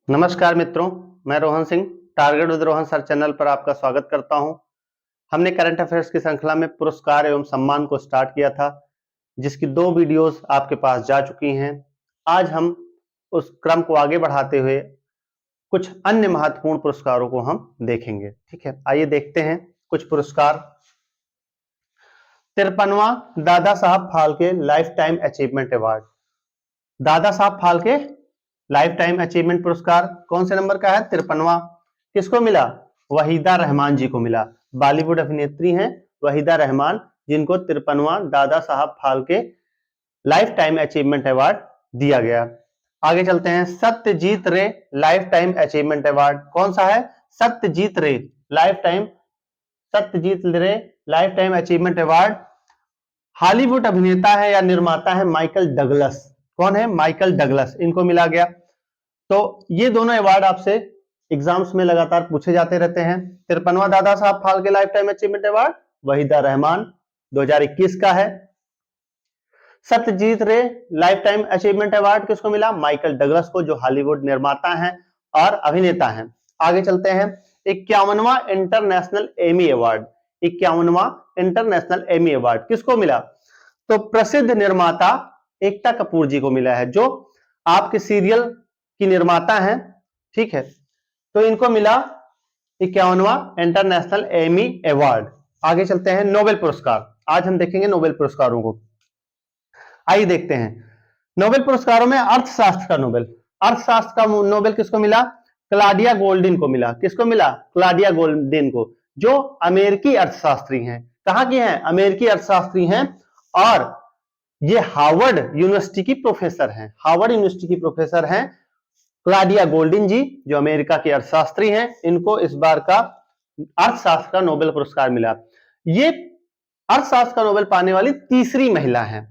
नमस्कार मित्रों, मैं Rohan Singh target with Rohan sir channel पर आपका स्वागत करता हूं। हमने करंट अफेयर्स की श्रृंखला में पुरस्कार एवं सम्मान को स्टार्ट किया था, जिसकी 2 वीडियोस आपके पास जा चुकी हैं। आज हम उस क्रम को आगे बढ़ाते हुए कुछ अन्य महत्वपूर्ण पुरस्कारों को हम देखेंगे। ठीक है, आइए देखते हैं कुछ पुरस्कार। 53वां Dada Saheb Phalke life time achievement award. Dada Saheb Phalke life time achievement पुरस्कार कौन से नंबर का है? 53वां। किसको मिला? वहीदा रहमान जी को मिला। बॉलीवुड अभिनेत्री हैं वहीदा रहमान, जिनको 53वां Dada Saheb Phalke life time achievement award दिया गया। आगे चलते हैं। सत्यजीत रे लाइफ टाइम अचीवमेंट अवार्ड कौन सा है? सत्यजीत रे life time achievement award Hollywood अभिनेता है या निर्माता है माइकल डगलस। कौन है? माइकल डगलस, इनको मिला गया। तो ये दोनों अवार्ड आपसे एग्जाम्स में लगातार पूछे जाते रहते हैं। 53वां Dada Saheb Phalke life time achievement award Waheeda Rehman 2021 का है। सत्यजीत रे लाइफ टाइम अचीवमेंट अवार्ड किसको मिला? माइकल डगलस को, जो हॉलीवुड निर्माता हैं और अभिनेता हैं। आगे चलते हैं। 51वां इंटरनेशनल एमी अवार्ड। 51वां इंटरनेशनल एमी अवार्ड किसको मिला? तो प्रसिद्ध निर्माता एकता कपूर जी को मिला है, जो आपके सीरियल की निर्माता हैं। ठीक है, तो इनको मिला 51वां इंटरनेशनल एमी अवार्ड। आगे चलते हैं। नोबेल पुरस्कार, आज हम देखेंगे नोबेल पुरस्कारों को। आइए देखते हैं। नोबेल पुरस्कारों में अर्थशास्त्र का नोबेल, नोबेल किसको मिला? क्लॉडिया गोल्डिन को मिला। किसको मिला? क्लॉडिया गोल्डिन को, जो अमेरिकी अर्थशास्त्री हैं। कहां की हैं? अमेरिकी अर्थशास्त्री हैं, और ये हार्वर्ड यूनिवर्सिटी की प्रोफेसर हैं। हार्वर्ड यूनिवर्सिटी की प्रोफेसर हैं क्लॉडिया गोल्डिन जी, जो अमेरिका के अर्थशास्त्री हैं। इनको इस बार का अर्थशास्त्र का नोबेल पुरस्कार मिला। ये अर्थशास्त्र का नोबेल पाने वाली तीसरी महिला है।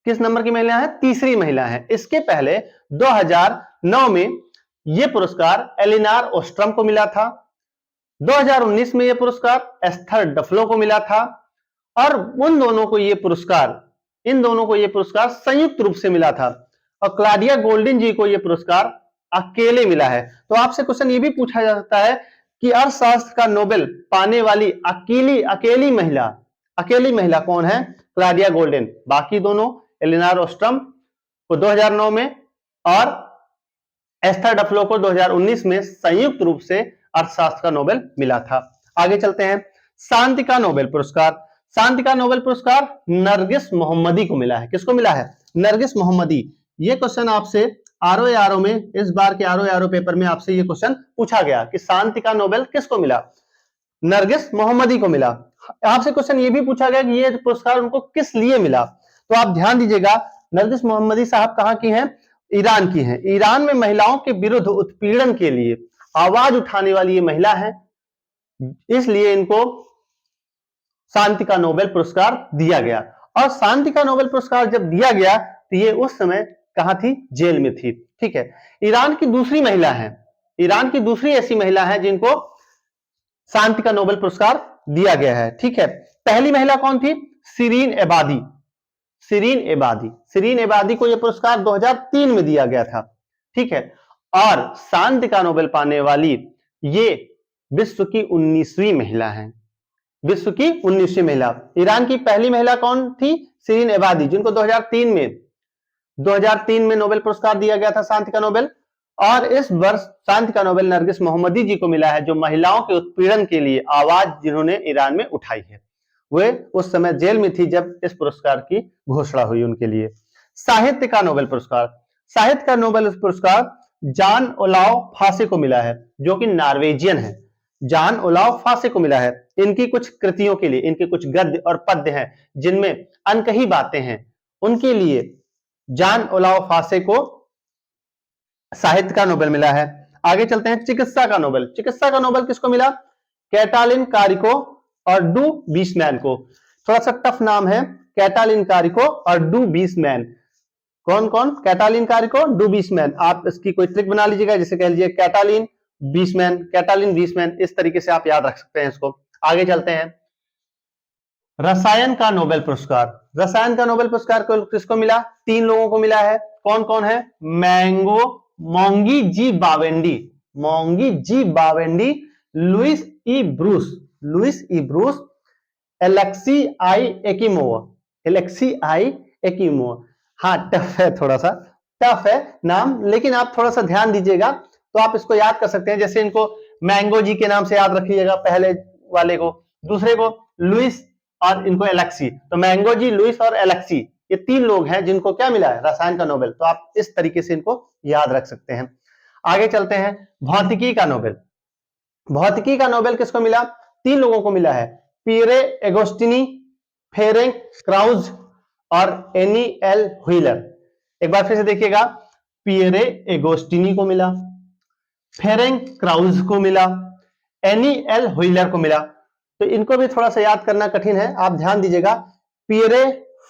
किस नंबर की महिला है? तीसरी महिला है। इसके पहले 2009 में यह पुरस्कार एलिनार ओस्ट्रम को मिला था। 2019 में यह पुरस्कार एस्थर डफलो को मिला था, और इन दोनों को यह पुरस्कार संयुक्त रूप से मिला था। और क्लॉडिया गोल्डिन जी को यह पुरस्कार अकेले मिला है। तो आपसे क्वेश्चन ये भी पूछा जा सकता है कि अर्थशास्त्र का नोबेल पाने वाली अकेली महिला कौन है? Claudia Goldin. बाकी दोनों एलिनार ओस्ट्रम को 2009 में और एस्थर डफलो को 2019 में संयुक्त रूप से अर्थशास्त्र का नोबेल मिला था। आगे चलते हैं। शांति का नोबेल पुरस्कार नरगिस मोहम्मदी को मिला है। किसको मिला है? नरगिस मोहम्मदी। ये क्वेश्चन आपसे आरओ में, इस बार के आरओ पेपर में आपसे ये क्वेश्चन पूछा गया कि शांति का नोबेल किसको मिला? नरगिस मोहम्मदी को मिला। आपसे क्वेश्चन ये भी पूछा गया कि ये पुरस्कार उनको किस लिए मिला। तो आप ध्यान दीजिएगा, नरगिस मोहम्मदी साहब कहां की हैं? ईरान की हैं। ईरान में महिलाओं के विरुद्ध उत्पीड़न के लिए आवाज उठाने वाली ये महिला है, इसलिए इनको शांति का नोबेल पुरस्कार दिया गया। और शांति का नोबेल पुरस्कार जब दिया गया तो ये उस समय कहां थी? जेल में थी। ठीक है, ईरान की दूसरी ऐसी महिला है जिनको शांति का नोबेल पुरस्कार दिया गया है। ठीक है, पहली महिला कौन थी? शिरीन एबादी को यह पुरस्कार 2003 में दिया गया था। ठीक है, और शांति का नोबेल पाने वाली ये विश्व की 19वीं महिला है। ईरान की पहली महिला कौन थी? शिरीन एबादी, जिनको 2003 में नोबेल पुरस्कार दिया गया था, शांति का नोबेल। और इस वर्ष शांति का नोबेल नरगिस मोहम्मदी जी को मिला है, जो महिलाओं के उत्पीड़न के लिए आवाज जिन्होंने ईरान में उठाई है। वे उस समय जेल में थी जब इस पुरस्कार की घोषणा हुई उनके लिए। साहित्य का नोबेल पुरस्कार जान ओलाव फासे को मिला है, जो कि नॉर्वेजियन है। जान ओलाव फासे को मिला है। इनकी कुछ कृतियों के लिए, इनके कुछ गद्य और पद्य हैं जिनमें अनकही बातें हैं, उनके लिए जान ओलाव फासे को साहित्य का नोबेल मिला है। आगे चलते हैं। चिकित्सा का नोबेल किसको मिला? कैटालिन कारिको और डू बीसमैन को। थोड़ा सा टफ नाम है, कैटालिन कारिको और डू बीसमैन। कौन कौन? Katalin Kariko, do बीसमैन। आप इसकी कोई ट्रिक बना लीजिएगा, जैसे कह लीजिए कैटालिन बीसमैन, इस तरीके से आप याद रख सकते हैं इसको। आगे चलते हैं। रसायन का नोबेल पुरस्कार किसको मिला? 3 लोगों को मिला है। कौन कौन है? मैंगो मोंगी जी बावेंडी, मोंगी जी बावेंडी, लुइस ई ब्रूस, एलेक्सी आई एकिमोवा, एलेक्सी आई एकिमोवा। हाँ टफ है, थोड़ा सा टफ है नाम, लेकिन आप थोड़ा सा ध्यान दीजिएगा तो आप इसको याद कर सकते हैं। जैसे इनको मैंगो जी के नाम से याद रखिएगा, पहले वाले को, दूसरे को लुइस और इनको एलेक्सी। तो मैंगो जी, लुइस और एलेक्सी, ये तीन लोग हैं जिनको क्या मिला है, रसायन का नोबेल। तो आप इस तरीके से इनको याद रख सकते हैं। आगे चलते हैं, भौतिकी का नोबेल। भौतिकी का नोबेल किसको मिला, तीन लोगों को मिला है, पियरे एगोस्टिनी, फेरेंक क्राउज और एनी एल व्हीलर। एक बार फिर से देखिएगा, पियरे एगोस्टिनी को मिला, फेरेंक क्राउज को मिला, एनी एल व्हीलर को मिला। तो इनको भी थोड़ा सा याद करना कठिन है, आप ध्यान दीजिएगा, पियरे,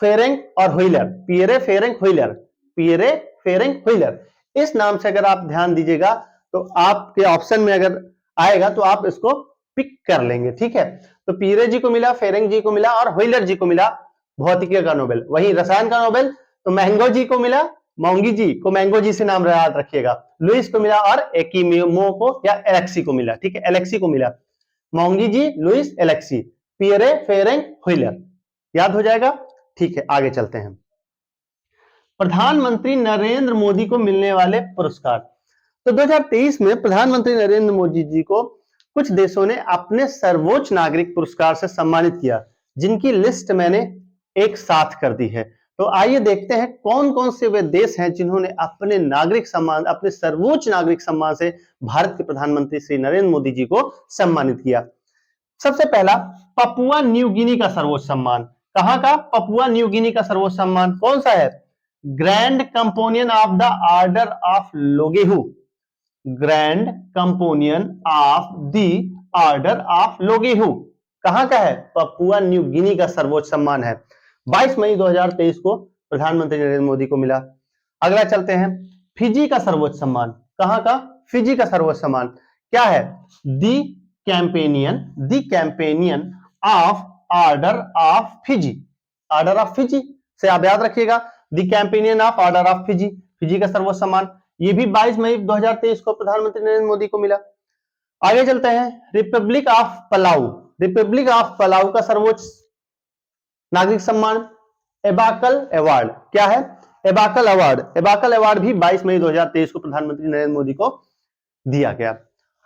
फेरेंक और wheeler, Pierre Ferenc wheeler, Pierre Ferenc wheeler. इस नाम से अगर आप ध्यान दीजिएगा तो आपके ऑप्शन में अगर आएगा तो आप इसको पिक कर लेंगे, ठीक है। तो पियरे जी को मिला, फेरेंक जी को मिला और व्हीलर जी को मिला भौतिकी का नोबेल। वहीं रसायन का नोबेल तो मैंगो जी को मिला, मोंगी जी को मैंगो जी से नाम याद रखिएगा, लुइस को मिला और एकिमो को या एलेक्सी को मिला, ठीक है, एलेक्सी को मिला। Mongi ji, Louis, Alexei, Pierre, Ferenc, Wheeler, याद हो जाएगा। ठीक है, आगे चलते हैं। प्रधानमंत्री नरेंद्र मोदी को मिलने वाले पुरस्कार। तो 2023 में प्रधानमंत्री नरेंद्र मोदी जी को कुछ देशों ने अपने सर्वोच्च नागरिक पुरस्कार से सम्मानित किया, जिनकी लिस्ट मैंने एक साथ कर दी है। तो आइए देखते हैं कौन कौन से वे देश हैं जिन्होंने अपने नागरिक सम्मान, अपने सर्वोच्च नागरिक सम्मान से भारत के प्रधानमंत्री श्री नरेंद्र मोदी जी को सम्मानित किया। सबसे पहला, पपुआ न्यू गिनी का सर्वोच्च सम्मान। कहां का पपुआ न्यू गिनी का सर्वोच्च सम्मान कौन सा है, grand companion of the order of Logohu, grand companion of the order of Logohu कहां का है, पपुआ न्यू गिनी का सर्वोच्च सम्मान है। 22 मई 2023 को प्रधानमंत्री नरेंद्र मोदी को मिला। अगला चलते हैं, फिजी का सर्वोच्च सम्मान। कहां का, फिजी का सर्वोच्च सम्मान क्या है, the companion of order of Fiji, order of Fiji से आप याद रखिएगा, the companion of order of Fiji, Fiji का सर्वोच्च सम्मान। ये भी 22 मई 2023 को प्रधानमंत्री नरेंद्र मोदी को मिला। आगे चलते हैं, Republic of Palau, Republic of Palau का सर्वोच्च नागरिक सम्मान एबाकल अवार्ड। क्या है, एबाकल अवार्ड। एबाकल अवार्ड भी 22 मई 2023 को प्रधानमंत्री नरेंद्र मोदी को दिया गया।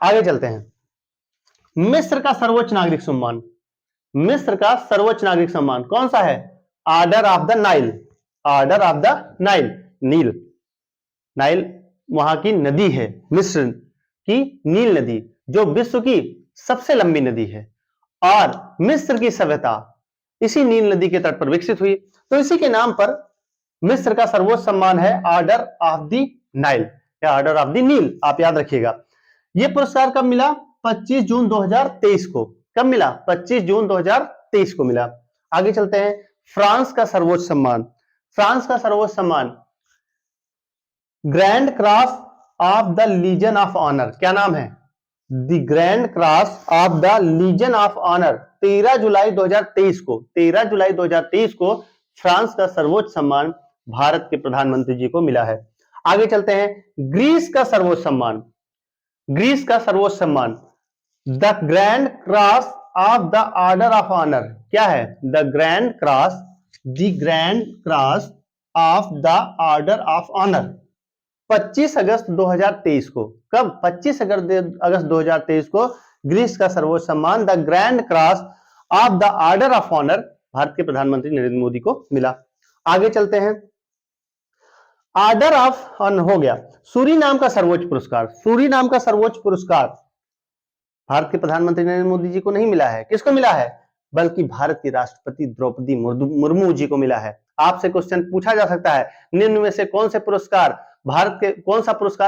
आगे चलते हैं, मिस्र का सर्वोच्च नागरिक सम्मान। मिस्र का सर्वोच्च नागरिक सम्मान कौन सा है, Order of the Nile, Order of the Nile, नील, नाइल वहां की नदी है, मिस्र की नील नदी जो विश्व की सबसे लंबी नदी है, और मिस्र की सभ्यता इसी नील नदी के तट पर विकसित हुई। तो इसी के नाम पर मिस्र का सर्वोच्च सम्मान है ऑर्डर ऑफ द नाइल या ऑर्डर ऑफ द नील, आप याद रखिएगा। यह पुरस्कार कब मिला, 25 जून 2023 को। कब मिला, 25 जून 2023 को मिला। आगे चलते हैं, फ्रांस का सर्वोच्च सम्मान। फ्रांस का सर्वोच्च सम्मान Grand cross of the Legion of Honour. क्या नाम है, the grand cross of the Legion of Honour. 13 जुलाई 2023 को, 13 जुलाई 2023 को फ्रांस का सर्वोच्च सम्मान भारत के प्रधानमंत्री जी को मिला है। आगे चलते हैं, ग्रीस का सर्वोच्च सम्मान। ग्रीस का सर्वोच्च सम्मान the grand cross of the order of Honour. क्या है, the grand Cross, the grand cross of the order of Honour. 25 अगस्त 2023 को। कब, 25 अगस्त 2023 को ग्रीस का सर्वोच्च सम्मान the grand cross of the order of honour Bharat के प्रधानमंत्री नरेंद्र मोदी को मिला। आगे चलते हैं, ऑर्डर ऑफ ऑनर हो गया। सूरीनाम का सर्वोच्च पुरस्कार। सूरीनाम का सर्वोच्च पुरस्कार भारत के प्रधानमंत्री नरेंद्र मोदी जी को नहीं मिला है, किसको मिला है, बल्कि भारत की राष्ट्रपति द्रौपदी मुर्मू जी को मिला है। आपसे क्वेश्चन पूछा जा सकता है, निम्न में से कौन सा पुरस्कार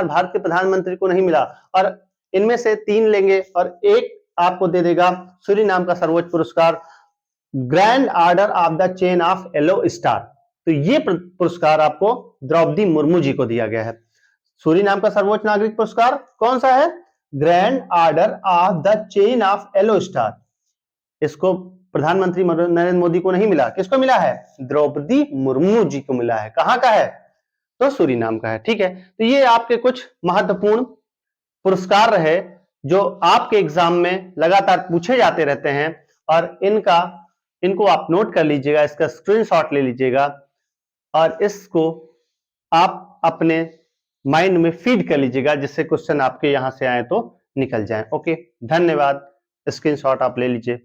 भारत के प्रधानमंत्री को नहीं मिला, और इनमें से 3 लेंगे और एक आपको दे देगा सूरीनाम का सर्वोच्च पुरस्कार grand order of the chain of yellow star. तो ये पुरस्कार आपको द्रौपदी मुर्मू जी को दिया गया है। सूरीनाम का सर्वोच्च नागरिक पुरस्कार कौन सा है, grand order of the chain of yellow star. इसको प्रधानमंत्री नरेंद्र मोदी को नहीं मिला, किसको मिला है, द्रौपदी मुर्मू जी को मिला है। कहां का है, तो सूरीनाम का है। ठीक है, तो ये आपके कुछ महत्वपूर्ण पुरस्कार रहे जो आपके एग्जाम में लगातार पूछे जाते रहते हैं, और इनको आप नोट कर लीजिएगा, इसका स्क्रीनशॉट ले लीजिएगा और इसको आप अपने माइंड में फीड कर लीजिएगा, जिससे क्वेश्चन आपके यहां से आए तो निकल जाए। ओके, धन्यवाद। स्क्रीनशॉट आप ले लीजिए।